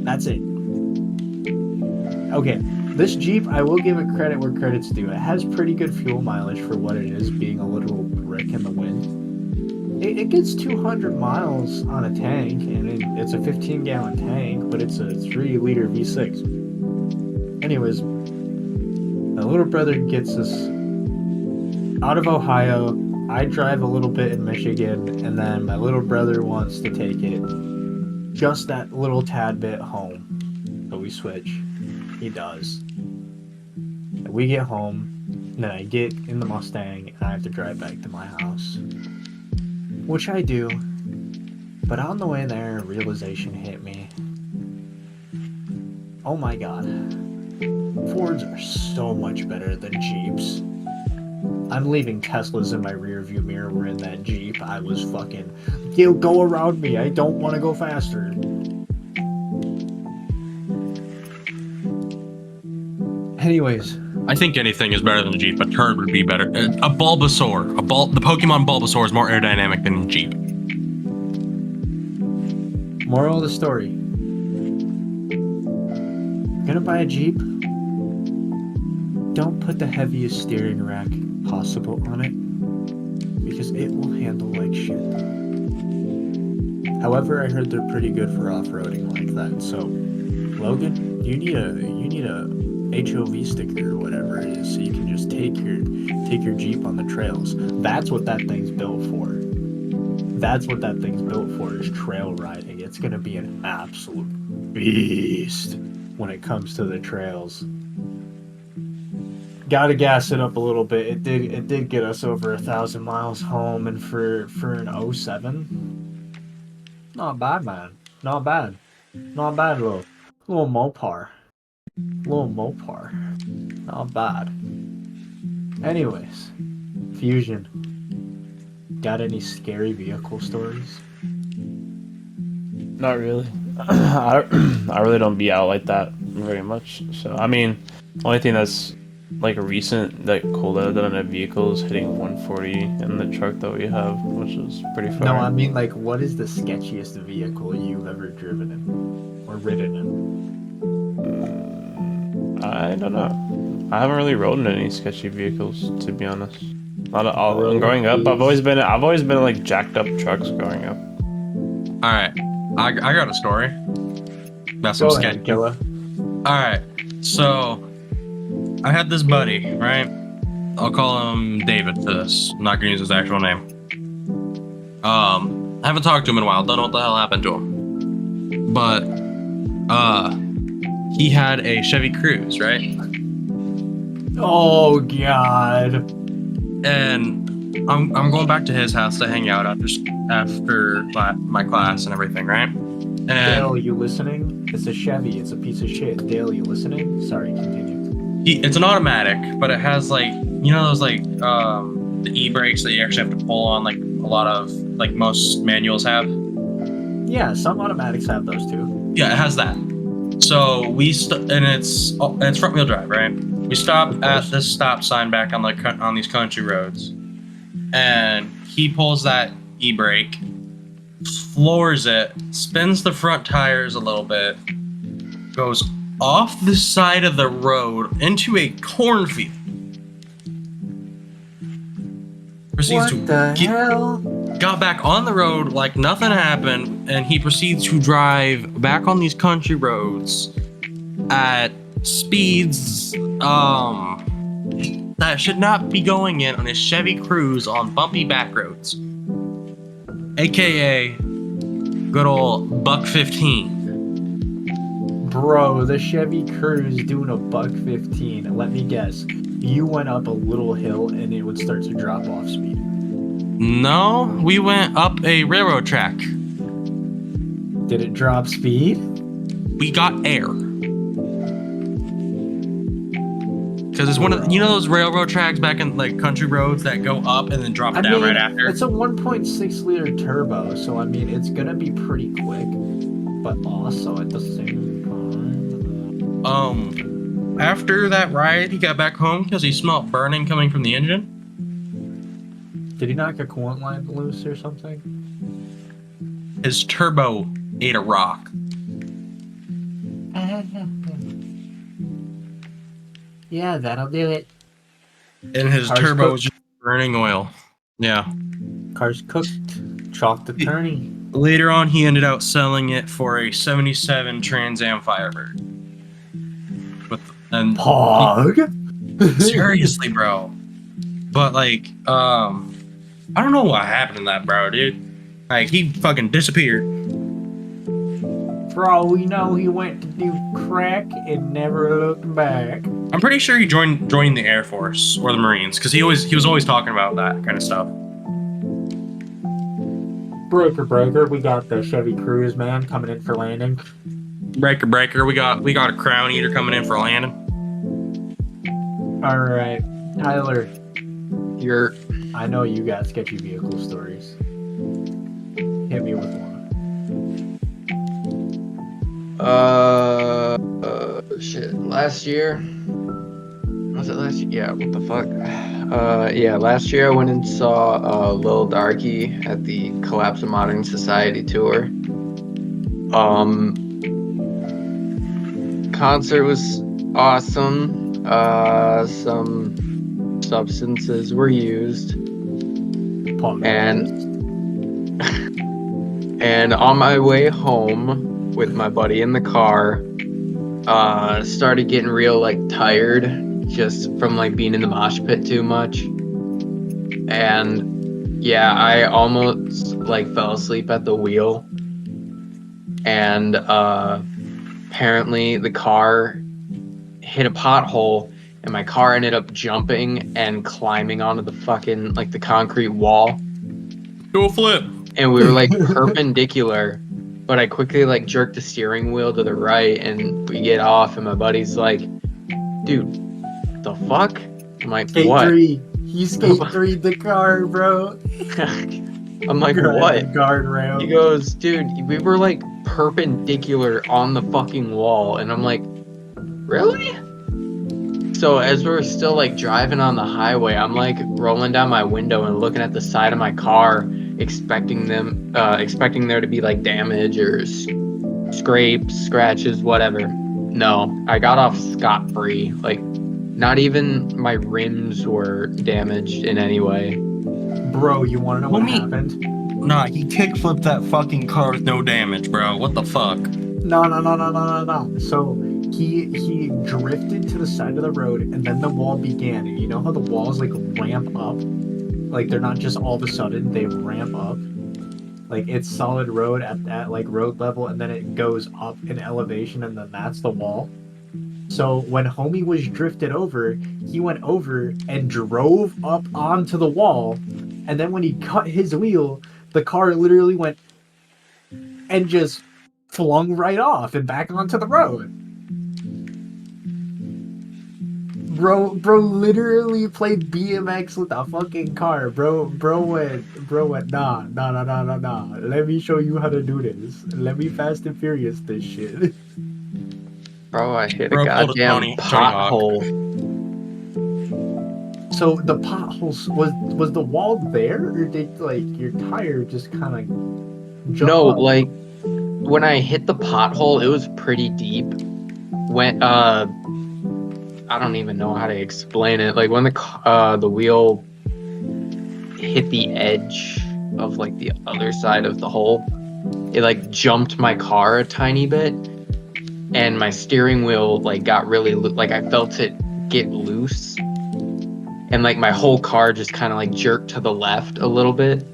S1: That's it. Okay, this Jeep, I will give it credit where credit's due. It has pretty good fuel mileage for what it is, being a literal brick in the wind. It gets 200 miles on a tank, and it's a 15-gallon tank, but it's a 3-liter V6. Anyways, my little brother gets us out of Ohio. I drive a little bit in Michigan, and then my little brother wants to take it just that little tad bit home. So we switch. He does. And we get home, and then I get in the Mustang, and I have to drive back to my house. Which I do. But on the way there, a realization hit me. Oh my god. Fords are so much better than Jeeps. I'm leaving Teslas in my rear view mirror. We're in that Jeep. I was fucking, you go around me. I don't want to go faster. Anyways,
S2: I think anything is better than a Jeep. A turd would be better. A Bulbasaur. The Pokemon Bulbasaur is more aerodynamic than a Jeep.
S1: moral of the story. Gonna buy a Jeep? Don't put the heaviest steering rack possible on it, because it will handle like shit. However, I heard they're pretty good for off-roading like that. So, Logan, you need a HOV sticker or whatever it is, so you can just take your Jeep on the trails. That's what that thing's built for. That's what that thing's built for, is trail riding. It's gonna be an absolute beast when it comes to the trails. Gotta gas it up a little bit. It did get us over 1,000 miles home, and for an 07, not bad, man. Not bad. Not bad, little Mopar. Little Mopar. Not bad. Anyways, Fusion. Got any scary vehicle stories?
S4: Not really. I really don't be out like that. very much. So I mean, only thing that's like recent that cool than a vehicle is hitting 140 in the truck that we have, which is pretty far.
S1: No, I mean like, what is the sketchiest vehicle you've ever driven in or ridden in?
S4: I don't know. I haven't really rode in any sketchy vehicles, to be honest. Not at all.
S1: Bro,
S4: Growing up, I've
S1: please.
S4: always been in, like jacked up trucks growing up.
S2: All right, I got a story. That's some
S1: Go
S2: sketchy.
S1: ahead, Killa.
S2: All right, so I had this buddy, right? I'll call him David for this. I'm not gonna use his actual name. I haven't talked to him in a while. Don't know what the hell happened to him. But he had a Chevy Cruze, right?
S1: Oh God.
S2: And I'm going back to his house to hang out after my class and everything, right? And
S1: Dale, you listening? It's a Chevy. It's a piece of shit. Dale, you listening? Sorry, continue.
S2: it's an automatic, but it has like, you know, those like the e-brakes that you actually have to pull on, like a lot of like most manuals have.
S1: Yeah, some automatics have those too.
S2: Yeah, it has that. So and it's front wheel drive, right? We stop at this stop sign back on on these country roads, and he pulls that e-brake, floors it, spins the front tires a little bit, goes off the side of the road into a cornfield. Proceeds
S1: What the hell?
S2: got back on the road like nothing happened, and he proceeds to drive back on these country roads at speeds that should not be going in on his Chevy Cruze on bumpy back roads, aka good old buck 15.
S1: Bro, the Chevy Cruze doing a buck 15. Let me guess. You went up a little hill and it would start to drop off speed.
S2: No, we went up a railroad track.
S1: Did it drop speed?
S2: We got air. Because it's one of you know those railroad tracks back in like country roads that go up and then drop down right after.
S1: It's a 1.6 liter turbo, so I mean it's gonna be pretty quick, but also at the same time.
S2: After that ride, he got back home because he smelled burning coming from the engine.
S1: Did he knock a coolant line loose or something?
S2: His turbo ate a rock.
S1: Yeah, that'll do it.
S2: And his
S1: Car's
S2: turbo
S1: cooked.
S2: was just burning oil. Yeah.
S1: Car's cooked. Chalk the tourney.
S2: Later on, he ended up selling it for a 77 Trans Am Firebird. And
S1: Pog?
S2: seriously, bro. But like, I don't know what happened to that bro, dude. Like, he fucking disappeared.
S1: For all we know, he went to do crack and never looked back.
S2: I'm pretty sure he joined the Air Force or the Marines because he was always talking about that kind of stuff.
S1: Breaker, we got the Chevy Cruze, man, coming in for landing.
S2: Breaker, we got a Crown Eater coming in for landing.
S1: All right, Tyler.
S3: You're
S1: I know you got sketchy vehicle stories. Hit me with one.
S3: Shit. Last year. Was it last year? Yeah. What the fuck? Yeah. Last year I went and saw Lil Darky at the Collapse of Modern Society tour. Concert was awesome. Some substances were used, and on my way home with my buddy in the car, started getting real like tired just from like being in the mosh pit too much, and yeah, I almost like fell asleep at the wheel, and apparently the car hit a pothole and my car ended up jumping and climbing onto the fucking like the concrete wall.
S2: Do a flip.
S3: And we were like perpendicular, but I quickly like jerked the steering wheel to the right and we get off and my buddy's like, dude, the fuck? I'm like,
S1: Skate
S3: what?
S1: 3. He skate 3'd the car, bro.
S3: I'm like,
S1: You're
S3: what?
S1: at the guardrail.
S3: He goes, dude, we were like perpendicular on the fucking wall. And I'm like, Really? So as we're still like driving on the highway, I'm like rolling down my window and looking at the side of my car, expecting there to be like damage or scrapes, scratches, whatever. No, I got off scot-free. Like, not even my rims were damaged in any way.
S1: Bro, you want to know what
S2: Homie.
S1: happened?
S2: Nah, he kickflipped that fucking car with no damage, bro. What the fuck?
S1: No. So he drifted to the side of the road, and then the wall began. And you know how the walls like ramp up? Like they're not just all of a sudden, they ramp up. Like it's solid road at like road level, and then it goes up in elevation, and then that's the wall. So when homie was drifted over, he went over and drove up onto the wall, and then when he cut his wheel, the car literally went and just flung right off and back onto the road. Bro literally played BMX with a fucking car. Bro went, nah. Let me show you how to do this. Let me Fast and Furious this shit.
S3: Bro, I hit a
S2: Bro pulled a
S3: goddamn
S2: Tony Hawk.
S3: pothole.
S1: So the potholes was the wall there, or did like your tire just kind of jump
S3: No,
S1: up?
S3: like when I hit the pothole, it was pretty deep. When I don't even know how to explain it. Like when the wheel hit the edge of like the other side of the hole, it like jumped my car a tiny bit, and my steering wheel like got really like I felt it get loose, and like my whole car just kind of like jerked to the left a little bit.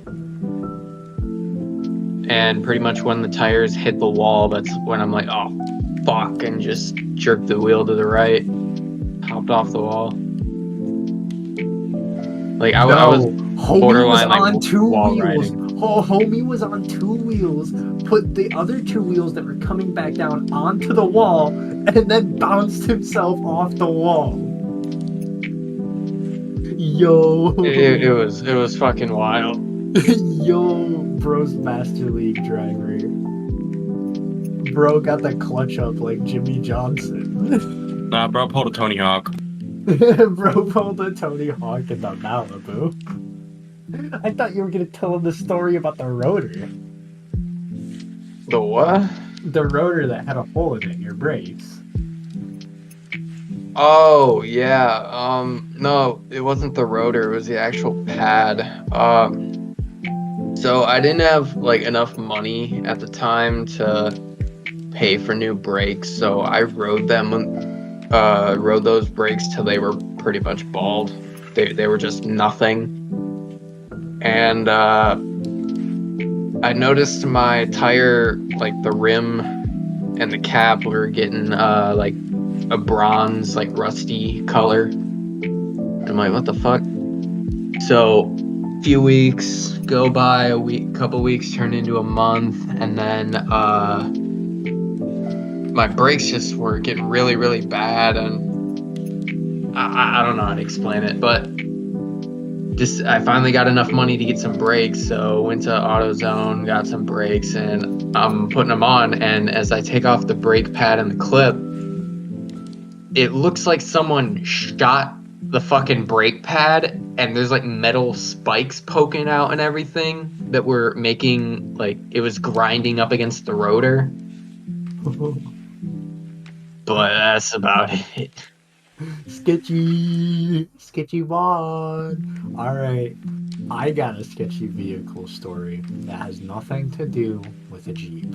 S3: And pretty much when the tires hit the wall, that's when I'm like, oh fuck, and just jerked the wheel to the right, hopped off the wall. Like I was
S1: Homie was
S3: borderline like
S1: on two
S3: wall
S1: wheels.
S3: riding.
S1: Homie was on two wheels, put the other two wheels that were coming back down onto the wall, and then bounced himself off the wall. Yo.
S3: It was fucking wild.
S1: Yo, bro's Master League driver. Bro got the clutch up like Jimmy Johnson.
S2: Nah, bro pulled a Tony Hawk.
S1: Bro pulled a Tony Hawk in the Malibu. I thought you were gonna tell him the story about the rotor.
S3: The what?
S1: The rotor that had a hole in it in your brakes.
S3: Oh yeah. No, it wasn't the rotor, it was the actual pad. So I didn't have like enough money at the time to pay for new brakes, so I rode those brakes till they were pretty much bald. They were just nothing. And I noticed my tire, like the rim and the cap, were getting like a bronze, like rusty color. I'm like, what the fuck? So few weeks go by, couple weeks turn into a month, and then my brakes just were getting really, really bad, and I don't know how to explain it, but just I finally got enough money to get some brakes, so went to AutoZone, got some brakes, and I'm putting them on, and as I take off the brake pad and the clip, it looks like someone shot the fucking brake pad, and there's like metal spikes poking out and everything that were making like it was grinding up against the rotor. But that's about it.
S1: Sketchy one. All right, I got a sketchy vehicle story that has nothing to do with a Jeep.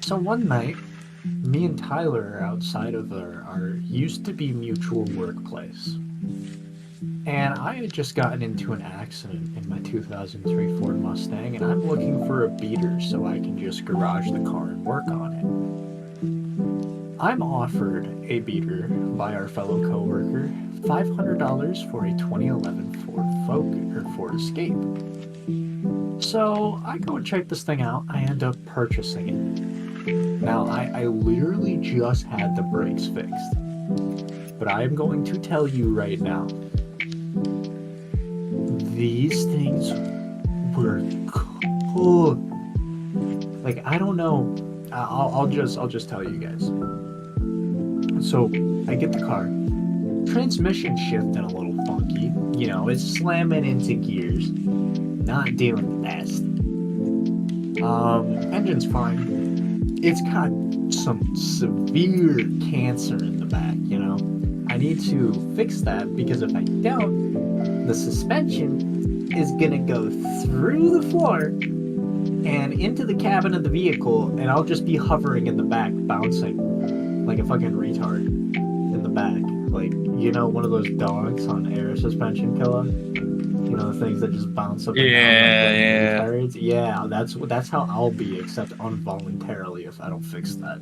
S1: So one night, me and Tyler are outside of our used to be mutual workplace. And I had just gotten into an accident in my 2003 Ford Mustang, and I'm looking for a beater so I can just garage the car and work on it. I'm offered a beater by our fellow coworker, $500 for a 2011 Ford Focus or Ford Escape. So I go and check this thing out. I end up purchasing it. Now I literally just had the brakes fixed, but I am going to tell you right now, these things were cooked. Like I don't know. I'll just tell you guys. So I get the car. Transmission shifting a little funky. You know, it's slamming into gears. Not doing the best. Engine's fine. It's got some severe cancer in the back, you know. I need to fix that because if I don't, the suspension is gonna go through the floor and into the cabin of the vehicle, and I'll just be hovering in the back, bouncing like a fucking retard in the back. Like, you know, one of those dogs on air suspension killer? You know, the things that just bounce up and down like retards? Yeah, that's how I'll be, except involuntarily if I don't fix that.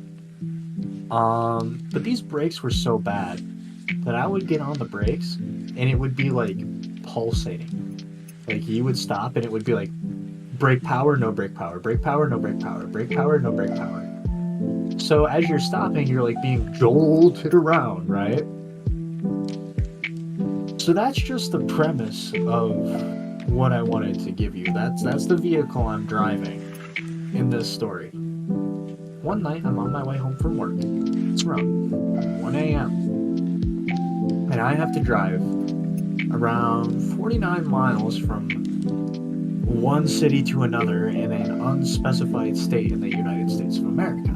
S1: But these brakes were so bad that I would get on the brakes and it would be like pulsating. Like you would stop and it would be like brake power, no brake power, brake power, no brake power, brake power, no brake power. So as you're stopping, you're like being jolted around, right? So that's just the premise of what I wanted to give you. That's the vehicle I'm driving in this story. One night I'm on my way home from work. It's around 1 a.m. and I have to drive around 49 miles from one city to another in an unspecified state in the United States of America.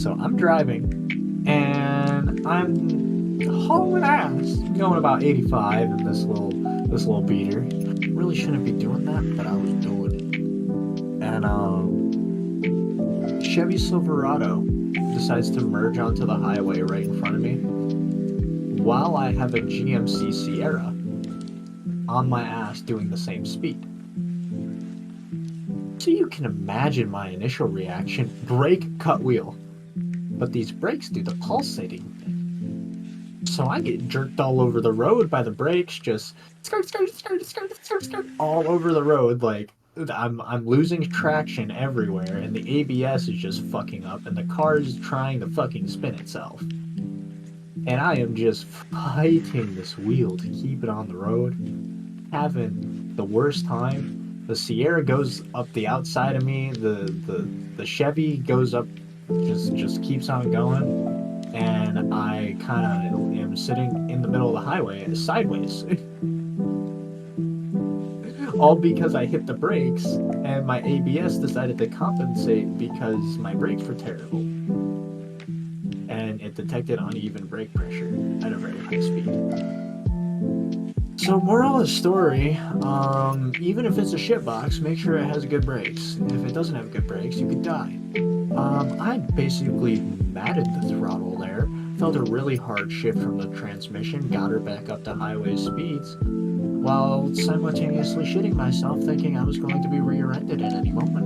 S1: So I'm driving and I'm hauling ass, going about 85 in this little beater. Really shouldn't be doing that, but I was doing it. And Chevy Silverado decides to merge onto the highway right in front of me, while I have a GMC Sierra on my ass doing the same speed. So you can imagine my initial reaction: brake, cut wheel. But these brakes do the pulsating thing. So I get jerked all over the road by the brakes, just skirt, all over the road. Like I'm losing traction everywhere, and the ABS is just fucking up, and the car is trying to fucking spin itself. And I am just fighting this wheel to keep it on the road, having the worst time. The Sierra goes up the outside of me. The Chevy goes up, just keeps on going. And I kind of am sitting in the middle of the highway sideways. All because I hit the brakes and my ABS decided to compensate because my brakes were terrible. And it detected uneven brake pressure at a very high speed. So moral of the story, even if it's a shitbox, make sure it has good brakes. If it doesn't have good brakes, you could die. I basically matted the throttle there, felt a really hard shift from the transmission, got her back up to highway speeds, while simultaneously shitting myself thinking I was going to be rear-ended at any moment.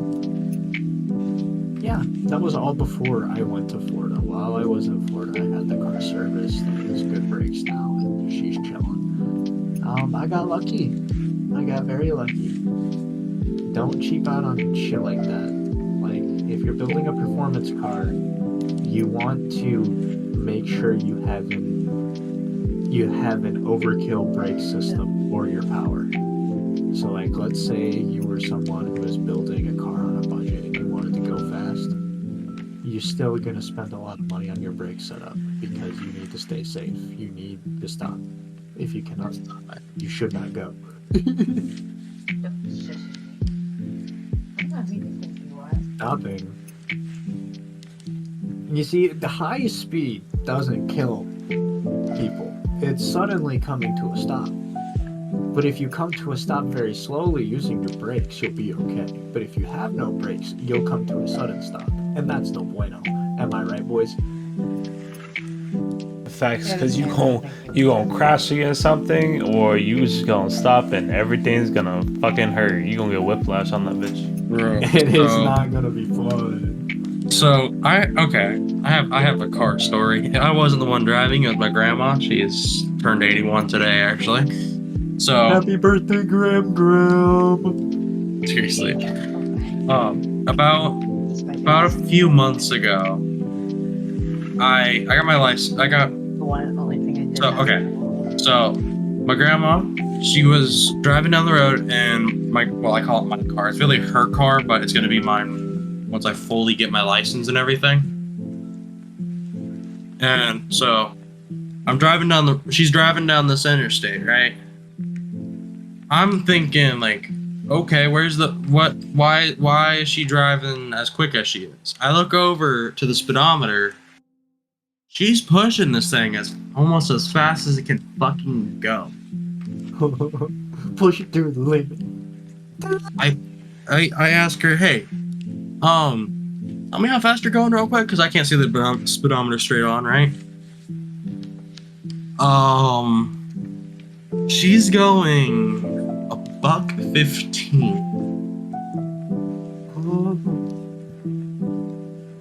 S1: Yeah, that was all before I went to Florida. While I was in Florida, I had the car serviced, and it was good brakes now, and she's chilling. I got lucky. I got very lucky. Don't cheap out on shit like that. Like, if you're building a performance car, you want to make sure you have an overkill brake system for your power. So, like, let's say you were someone who was building a car on a budget and you wanted to go fast. You're still gonna spend a lot of money on your brake setup because you need to stay safe. You need to stop. If you cannot stop, you should not go. Stopping. You see, the high speed doesn't kill people. It's suddenly coming to a stop. But if you come to a stop very slowly using your brakes, you'll be okay. But if you have no brakes, you'll come to a sudden stop. And that's no bueno. Am I right, boys?
S4: Facts, because you gonna crash against something, or you just gonna stop and everything's gonna fucking hurt. You gonna get whiplash on that bitch.
S2: Bro,
S1: It is not gonna be fun.
S2: So I have a car story. I wasn't the one driving. It was my grandma. She is turned 81 today, actually. So
S1: Happy birthday, Graham.
S2: seriously, about a few months ago, I got my license. I got So my grandma, she was driving down the road, and I call it my car. It's really her car, but it's gonna be mine once I fully get my license and everything. And so she's driving down this interstate, right? I'm thinking like, okay, why is she driving as quick as she is? I look over to the speedometer. She's pushing this thing as almost as fast as it can fucking go.
S1: Push it through the limit.
S2: I ask her, hey, tell me how fast you're going real quick, because I can't see the speedometer straight on, right? She's going $1.15.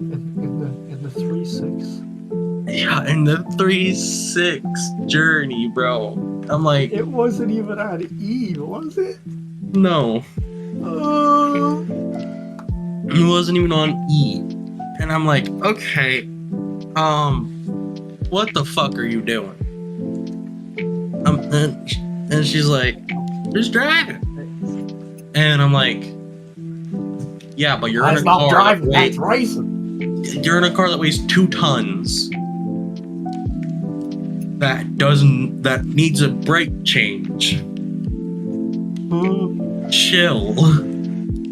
S1: In the 3.6.
S2: Yeah, in the 3.6 journey, bro. I'm like,
S1: It wasn't even on E, was it?
S2: no,
S1: Oh.
S2: it wasn't even on E. And I'm like, okay, what the fuck are you doing? And she's like, just driving. And I'm like, yeah, but you're in a car.
S1: Driving, that's racing.
S2: You're in a car that weighs 2 tons. That needs a brake change. Chill.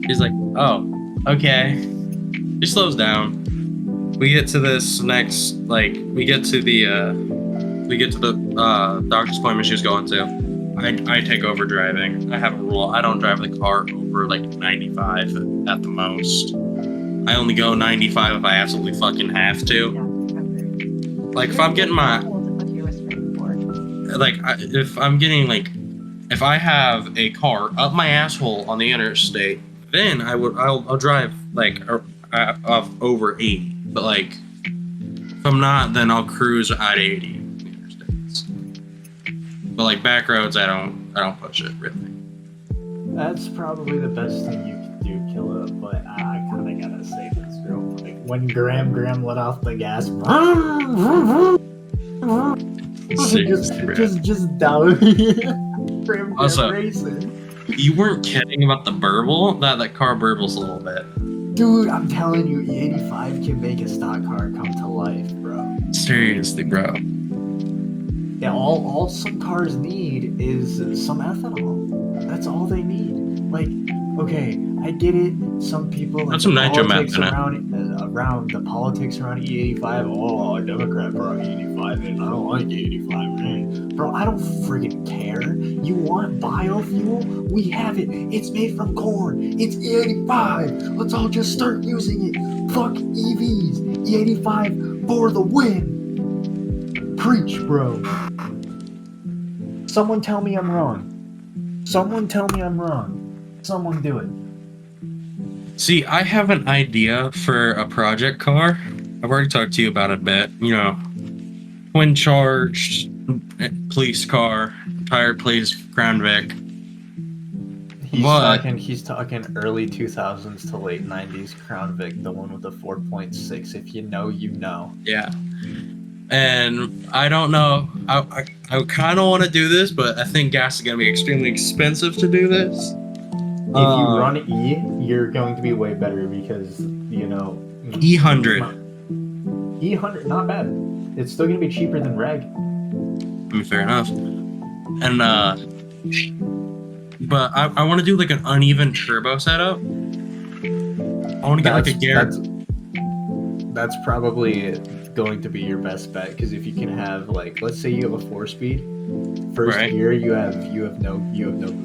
S2: He's like, oh, okay. She slows down. We get to this next, like, we get to the doctor's appointment she was going to. I take over driving. I have a rule. I don't drive the car over like 95 at the most. I only go 95 if I absolutely fucking have to. Like if I'm getting my, like if I have a car up my asshole on the interstate, then I'll drive like over 80. But like if I'm not, then I'll cruise at 80 in the interstates. But like back roads, I don't push it really.
S1: That's probably the best thing you can do, Killa, but I kind of gotta say this real quick. When Graham let off the gas, just down. Graham
S2: Also,
S1: racing.
S2: You weren't kidding about the burble? That car burbles a little bit.
S1: Dude, I'm telling you, E85 can make a stock car come to life, bro.
S2: Seriously, bro.
S1: Yeah, all some cars need is some ethanol. That's all they need. Like, okay, I get it. Some people like
S2: Put some nitro meth in it.
S1: around the politics around E85. Oh, a Democrat brought E85 in. I don't like E85, man. Bro, I don't friggin' care. You want biofuel? We have it. It's made from corn. It's E85. Let's all just start using it. Fuck EVs. E85 for the win. Preach, bro. Someone tell me I'm wrong. Someone tell me I'm wrong. Someone do it.
S2: See, I have an idea for a project car. I've already talked to you about it a bit. You know, twin charged police car, tire place Crown Vic.
S1: He's talking early 2000s to late 90s Crown Vic, the one with the 4.6. If you know, you know.
S2: Yeah. And I don't know. I kind of want to do this, but I think gas is going to be extremely expensive to do this.
S1: If you run E, you're going to be way better because, you know...
S2: E100.
S1: E100, not bad. It's still going to be cheaper than reg.
S2: I mean, fair enough. And, but I want to do like an uneven turbo setup. I want to get like a gear.
S1: That's probably going to be your best bet, because if you can have, like, let's say you have a 4-speed, first gear you have no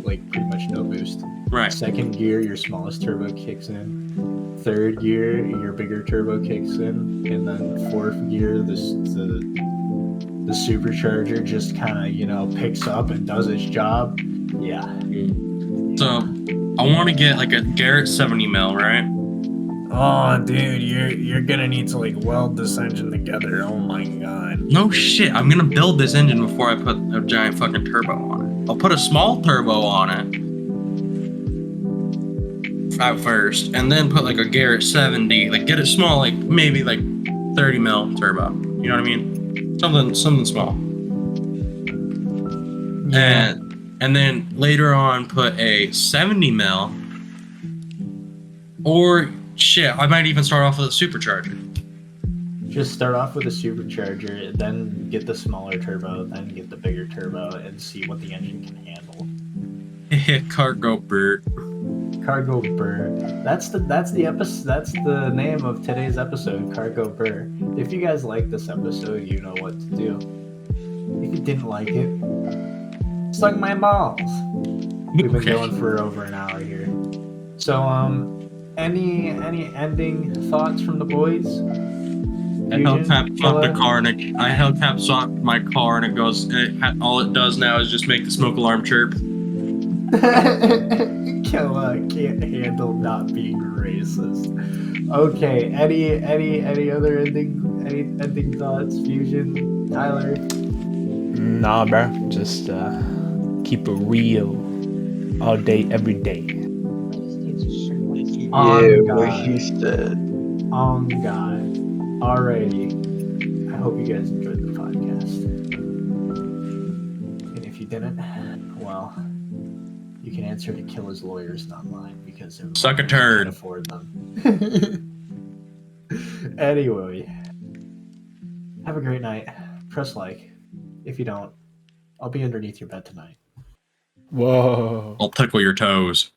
S1: like pretty much no boost.
S2: Right.
S1: Second gear, your smallest turbo kicks in. Third gear, your bigger turbo kicks in, and then fourth gear, the supercharger just kind of, you know, picks up and does its job. Yeah.
S2: So I want to get like a Garrett 70 mil, right?
S1: Oh, dude, you're gonna need to like weld this engine together. Oh my god.
S2: No shit. I'm gonna build this engine before I put a giant fucking turbo on it. I'll put a small turbo on it at first, and then put like a Garrett 70. Like get it small, like maybe like 30 mil turbo. You know what I mean? Something small.
S1: Yeah.
S2: And then later on put a 70 mil, or shit, I might even start off with a supercharger.
S1: Just start off with a supercharger, then get the smaller turbo, then get the bigger turbo, and see what the engine can handle.
S2: Cargo Bert.
S1: Cargo Burr. That's the episode. That's the name of today's episode, Cargo Burr. If you guys like this episode, you know what to do. If you didn't like it, suck my balls. We've been going for over an hour here. So, any ending thoughts from the boys?
S2: I helltap swapped the car and I helltap swapped my car and it goes. All it does now is just make the smoke alarm chirp.
S1: Killa can't handle not being racist. Okay, any other ending thoughts? Fusion, Tyler.
S4: Nah, bro. Just keep it real all day, every day.
S3: Yeah,
S1: God.
S3: what he said.
S1: On God. Alrighty. I hope you guys enjoyed the podcast. And if you didn't, well, you can answer to Killa's lawyers, not mine, because it
S2: Suck a turd.
S1: can't afford them. Anyway, have a great night. Press like. If you don't, I'll be underneath your bed tonight.
S4: Whoa.
S2: I'll tickle your toes.